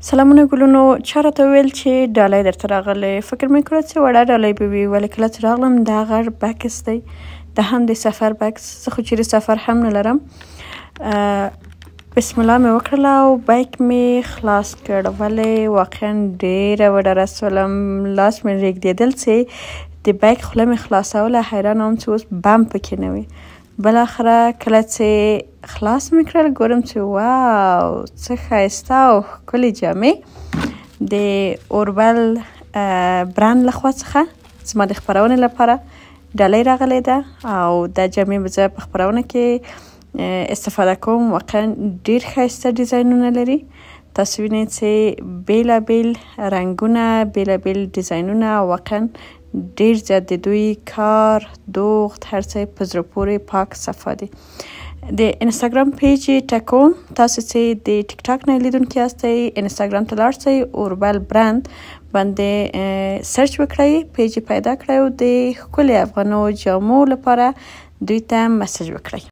سلامونه ګلونو، چا راته وویل چې ډالۍ درته راغلی. فکر مې کړی چې وړه ډالۍ به وي، ولې کله چې راغلم دا غټ بکس دی، دا هم د سفر بکس. زه خو چیرې سفر هم نه لرم. بسم الله مې وکړله او بیک مې خلاص کړ، ولې واقعا ډېره وډاره سولم. لاس مې رېږدېدل چې د بیک خوله مې خلاصوله، حیرانه وم چې اوس بم پکې نه وي. بالاخره کله چې خلاص مې کړل ګورم چې واو څه ښایسته او ښکلې جامې د اوربل برند لخوا څخه زما د خپرونې لپاره ډالۍ راغلی ده او دا جامې به زه په خپرونه کې استفاده کوم. واقعا ډېر ښایسته ډیزاینونه لري. تاسو وینئ چې بېلابېل رنګونه، بېلابېل ډیزاینونه، واقعا ډېر زیات د دوی کار، دوخت، هر څه په زړه پورې پاک صفا دي. د انستاګرام پیج یې ټکوم. تاسو چې د ټیک ټاک نه لیدونکي یاستئ، انستاګرام ته لاړ شئ، اوربل برند باندې سرچ وکړئ، پیج یې پیدا کړئ او د ښکلې افغانو جامو لپاره دوی ته مسج وکړئ.